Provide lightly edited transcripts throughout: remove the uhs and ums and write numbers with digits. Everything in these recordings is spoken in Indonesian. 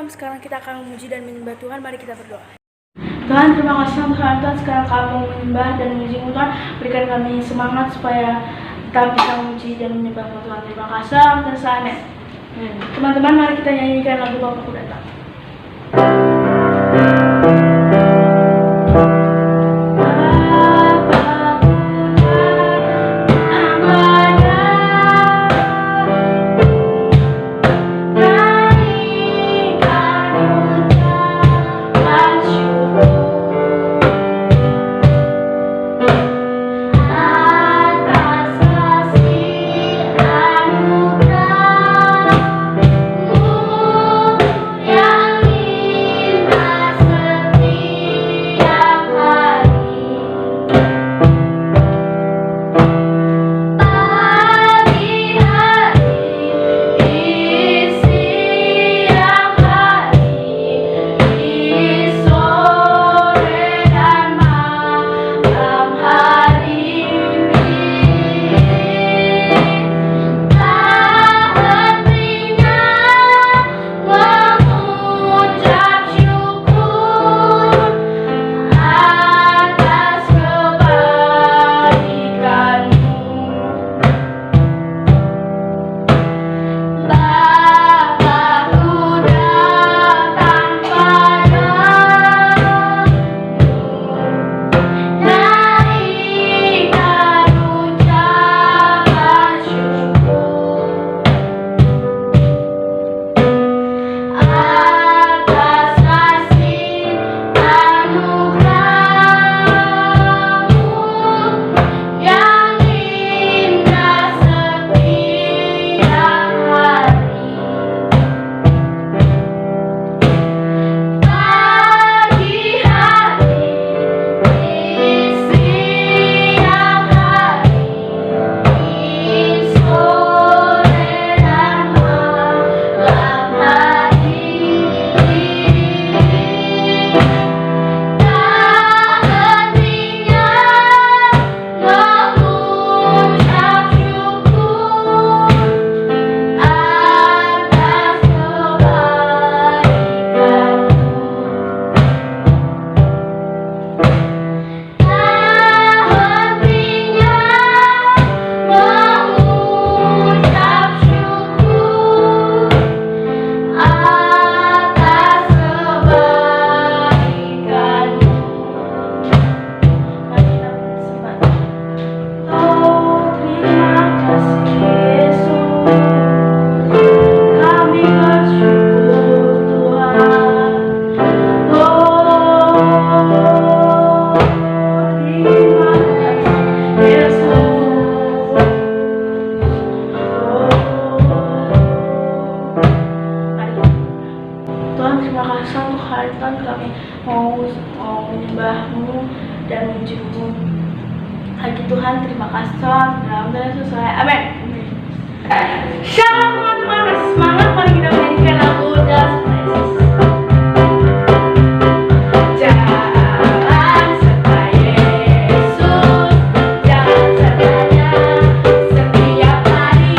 Shalom, sekarang kita akan memuji dan menyembah Tuhan. Mari kita berdoa. Tuhan, terima kasih untuk Tuhan. Sekarang kami mau menyembah dan memuji Tuhan. Berikan kami semangat supaya kita bisa memuji dan menyembah Tuhan. Terima kasih. Dan amin. Teman-teman, mari kita nyanyikan lagu Bapakku Datang. Tuhan, kami mau menyembah-Mu dan memuji-Mu. Lagi Tuhan, terima kasih Tuhan. Dalam nama Yesus, amin. Shalom teman-teman, semangat, mari kita menyanyikan lagu Jalan Serta Yesus. Setiap hari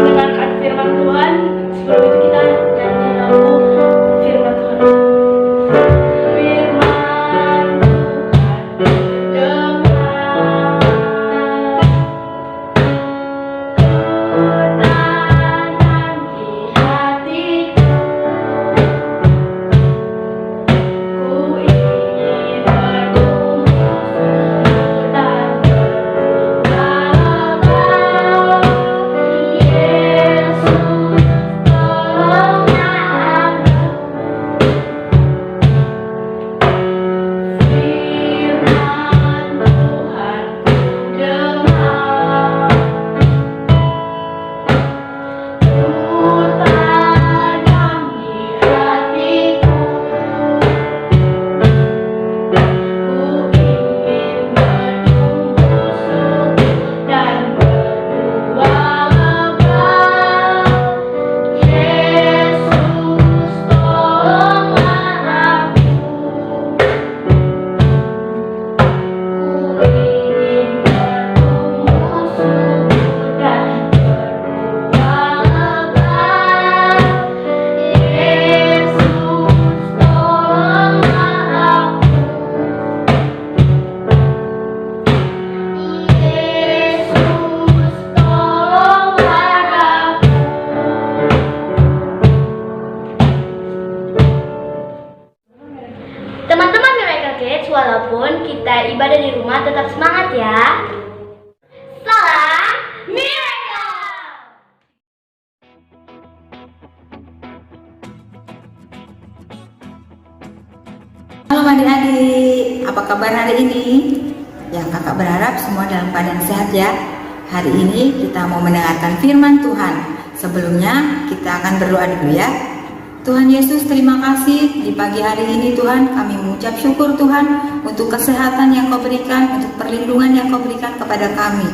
mendengarkan firman Tuhan. Sebelum itu kita nyanyi lagu firman Tuhan. Firman Tuhan dengar, tanam di hatiku. Ku ingin bertumbuh dan berkembang. Yesus, tolonglah aku. Firman Tuhan dengar, ku tanam di hatiku. Ku ingin bertumbuh subur dan berbuah lebat. Yesus, tolonglah aku. Ku ingin bertumbuh subur dan berbuah lebat. Yesus, tolonglah aku. Yesus, tolonglah aku. Teman-teman Miracle Kids, walaupun kita ibadah di rumah, tetap semangat ya. Salam Miracle! Halo adik-adik, apa kabar hari ini? Ya, kakak berharap semua dalam keadaan sehat ya. Hari ini kita mau mendengarkan firman Tuhan. Sebelumnya kita akan berdoa dulu ya. Tuhan Yesus, terima kasih di pagi hari ini Tuhan, kami mengucap syukur Tuhan untuk kesehatan yang Kau berikan, untuk perlindungan yang Kau berikan kepada kami.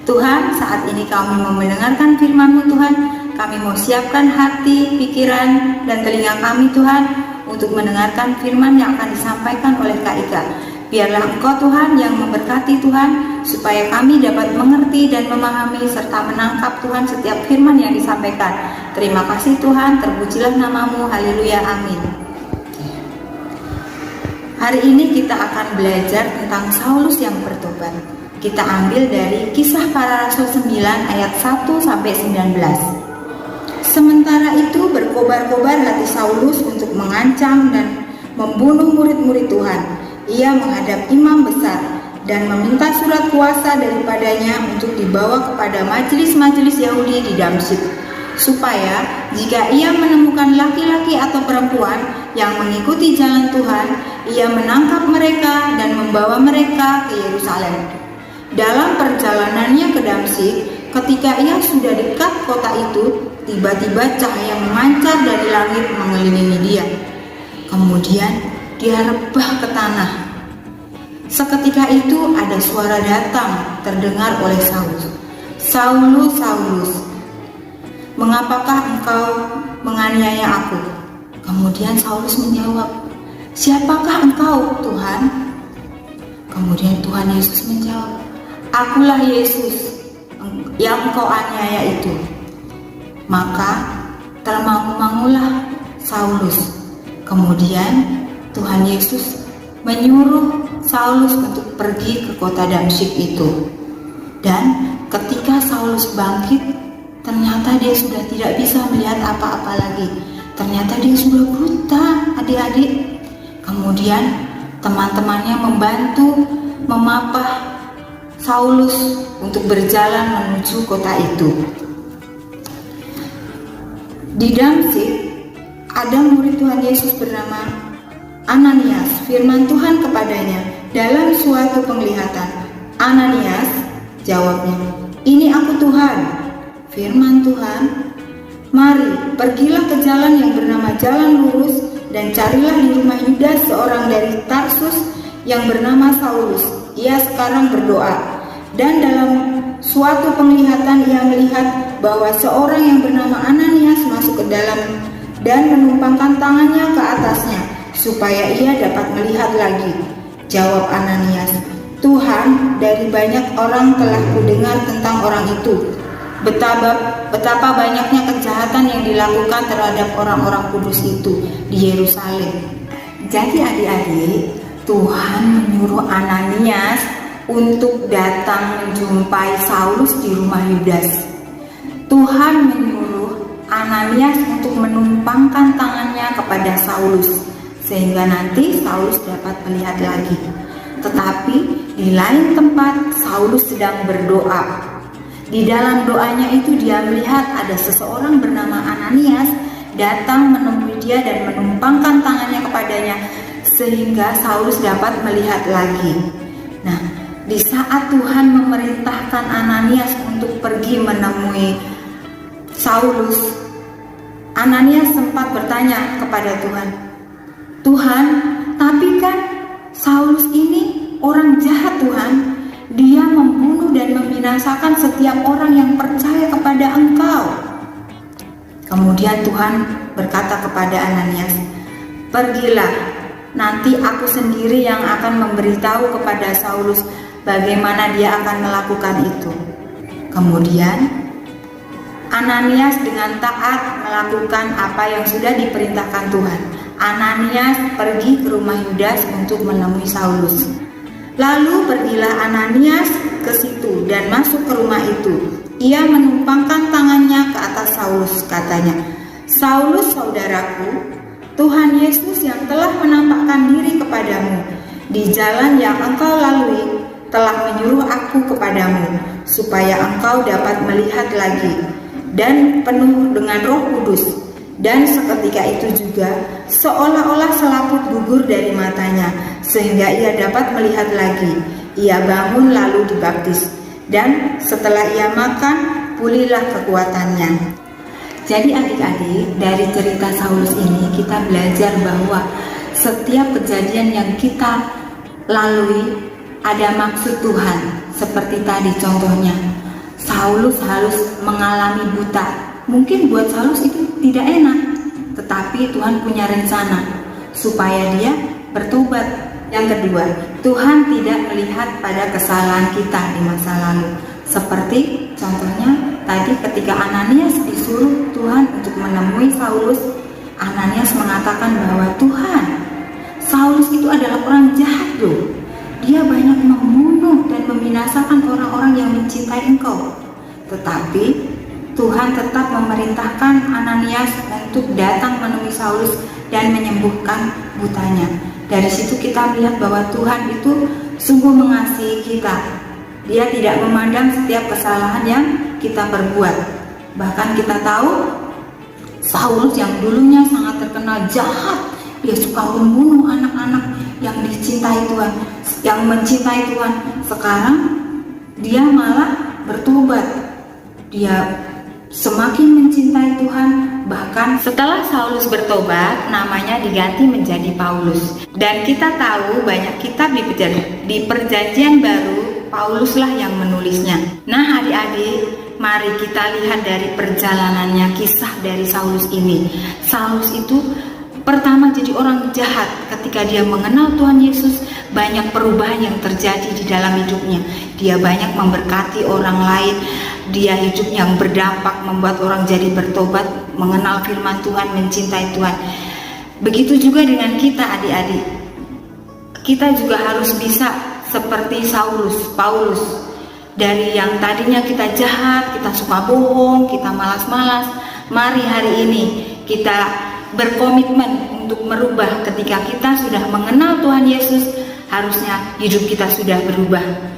Tuhan, saat ini kami mau mendengarkan firman-Mu Tuhan. Kami mau siapkan hati, pikiran, dan telinga kami Tuhan untuk mendengarkan firman yang akan disampaikan oleh Kak Ika. Biarlah Engkau Tuhan yang memberkati Tuhan, supaya kami dapat mengerti dan memahami serta menangkap Tuhan setiap firman yang disampaikan. Terima kasih Tuhan, terpujilah nama-Mu, haleluya, amin. Hari ini kita akan belajar tentang Saulus yang bertobat. Kita ambil dari Kisah Para Rasul 9 ayat 1 sampai 19. Sementara itu berkobar-kobar hati Saulus untuk mengancam dan membunuh murid-murid Tuhan. Ia menghadap imam besar dan meminta surat kuasa daripadanya untuk dibawa kepada majelis-majelis Yahudi di Damsyik, supaya jika ia menemukan laki-laki atau perempuan yang mengikuti jalan Tuhan, ia menangkap mereka dan membawa mereka ke Yerusalem. Dalam perjalanannya ke Damsyik, ketika ia sudah dekat kota itu, tiba-tiba cahaya memancar dari langit mengelilingi dia. Kemudian dia rebah ke tanah. Seketika itu ada suara datang terdengar oleh Saulus. Saulus, Saulus, mengapakah engkau menganiaya aku? Kemudian Saulus menjawab, siapakah engkau, Tuhan? Kemudian Tuhan Yesus menjawab, akulah Yesus yang engkau aniaya itu. Maka termangu-mangulah Saulus. Kemudian Tuhan Yesus menyuruh Saulus untuk pergi ke kota Damsyik itu. Dan ketika Saulus bangkit, ternyata dia sudah tidak bisa melihat apa-apa lagi. Ternyata dia sudah buta, adik-adik. Kemudian teman-temannya membantu memapah Saulus untuk berjalan menuju kota itu. Di Damsyik ada murid Tuhan Yesus bernama Ananias. Firman Tuhan kepadanya dalam suatu penglihatan. Ananias, jawabnya, ini aku Tuhan. Firman Tuhan, mari pergilah ke jalan yang bernama Jalan Lurus dan carilah di rumah Yudas seorang dari Tarsus yang bernama Saulus. Ia sekarang berdoa. Dan dalam suatu penglihatan ia melihat bahwa seorang yang bernama Ananias masuk ke dalam dan menumpangkan tangannya ke atasnya, supaya ia dapat melihat lagi. Jawab Ananias, Tuhan, dari banyak orang telah kudengar tentang orang itu, betapa banyaknya kejahatan yang dilakukan terhadap orang-orang kudus itu di Yerusalem. Jadi adik-adik, Tuhan menyuruh Ananias untuk datang menjumpai Saulus di rumah Yudas. Tuhan menyuruh Ananias untuk menumpangkan tangannya kepada Saulus, sehingga nanti Saulus dapat melihat lagi. Tetapi di lain tempat Saulus sedang berdoa. Di dalam doanya itu dia melihat ada seseorang bernama Ananias datang menemui dia dan menumpangkan tangannya kepadanya, sehingga Saulus dapat melihat lagi. Nah, di saat Tuhan memerintahkan Ananias untuk pergi menemui Saulus, Ananias sempat bertanya kepada Tuhan, "Tuhan, tapi kan Saulus ini orang jahat Tuhan. Dia membunuh dan membinasakan setiap orang yang percaya kepada Engkau." Kemudian Tuhan berkata kepada Ananias, "Pergilah, nanti aku sendiri yang akan memberitahu kepada Saulus bagaimana dia akan melakukan itu." Kemudian Ananias dengan taat melakukan apa yang sudah diperintahkan Tuhan. Ananias pergi ke rumah Yudas untuk menemui Saulus. Lalu pergilah Ananias ke situ dan masuk ke rumah itu. Ia menumpangkan tangannya ke atas Saulus, katanya, "Saulus saudaraku, Tuhan Yesus yang telah menampakkan diri kepadamu di jalan yang engkau lalui telah menyuruh aku kepadamu, supaya engkau dapat melihat lagi dan penuh dengan Roh Kudus." Dan seketika itu juga seolah-olah selaput gugur dari matanya, sehingga ia dapat melihat lagi. Ia bangun lalu dibaptis, dan setelah ia makan, pulihlah kekuatannya. Jadi adik-adik, dari cerita Saulus ini kita belajar bahwa setiap kejadian yang kita lalui ada maksud Tuhan. Seperti tadi contohnya, Saulus harus mengalami buta. Mungkin buat Saulus itu tidak enak, tetapi Tuhan punya rencana supaya dia bertobat. Yang kedua, Tuhan tidak melihat pada kesalahan kita di masa lalu. Seperti contohnya tadi ketika Ananias disuruh Tuhan untuk menemui Saulus, Ananias mengatakan bahwa Tuhan, Saulus itu adalah orang jahat loh. Dia banyak membunuh dan membinasakan orang-orang yang mencintai Engkau. Tetapi Tuhan tetap memerintahkan Ananias untuk datang menemui Saulus dan menyembuhkan butanya. Dari situ kita melihat bahwa Tuhan itu sungguh mengasihi kita. Dia tidak memandang setiap kesalahan yang kita perbuat. Bahkan kita tahu Saulus yang dulunya sangat terkenal jahat, dia suka membunuh anak-anak yang dicintai Tuhan, yang mencintai Tuhan. Sekarang dia malah bertobat. Dia semakin mencintai Tuhan. Bahkan setelah Saulus bertobat, namanya diganti menjadi Paulus. Dan kita tahu banyak kitab di Perjanjian Baru, Pauluslah yang menulisnya. Nah adik-adik, mari kita lihat dari perjalanannya kisah dari Saulus ini. Saulus itu pertama jadi orang jahat. Ketika dia mengenal Tuhan Yesus, banyak perubahan yang terjadi di dalam hidupnya. Dia banyak memberkati orang lain. Dia hidup yang berdampak, membuat orang jadi bertobat, mengenal firman Tuhan, mencintai Tuhan. Begitu juga dengan kita adik-adik. Kita juga harus bisa seperti Paulus. Dari yang tadinya kita jahat, kita suka bohong, kita malas-malas, mari hari ini kita berkomitmen untuk merubah. Ketika kita sudah mengenal Tuhan Yesus, harusnya hidup kita sudah berubah.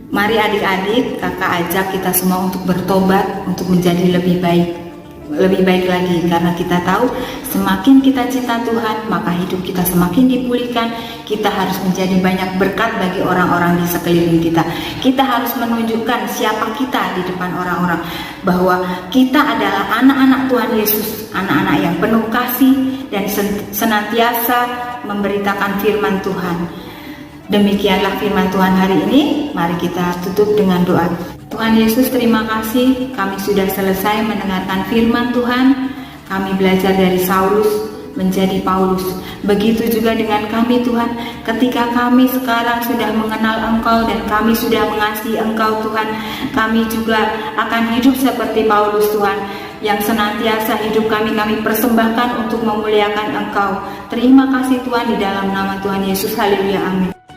Mari adik-adik, kakak ajak kita semua untuk bertobat, untuk menjadi lebih baik lagi. Karena kita tahu semakin kita cinta Tuhan, maka hidup kita semakin dipulihkan. Kita harus menjadi banyak berkat bagi orang-orang di sekeliling kita. Kita harus menunjukkan siapa kita di depan orang-orang, bahwa kita adalah anak-anak Tuhan Yesus, anak-anak yang penuh kasih dan senantiasa memberitakan firman Tuhan. Demikianlah firman Tuhan hari ini. Mari kita tutup dengan doa. Tuhan Yesus, terima kasih kami sudah selesai mendengarkan firman Tuhan. Kami belajar dari Saulus menjadi Paulus. Begitu juga dengan kami Tuhan, ketika kami sekarang sudah mengenal Engkau dan kami sudah mengasihi Engkau Tuhan, kami juga akan hidup seperti Paulus Tuhan, yang senantiasa hidup kami persembahkan untuk memuliakan Engkau. Terima kasih Tuhan, di dalam nama Tuhan Yesus, haleluya, amin.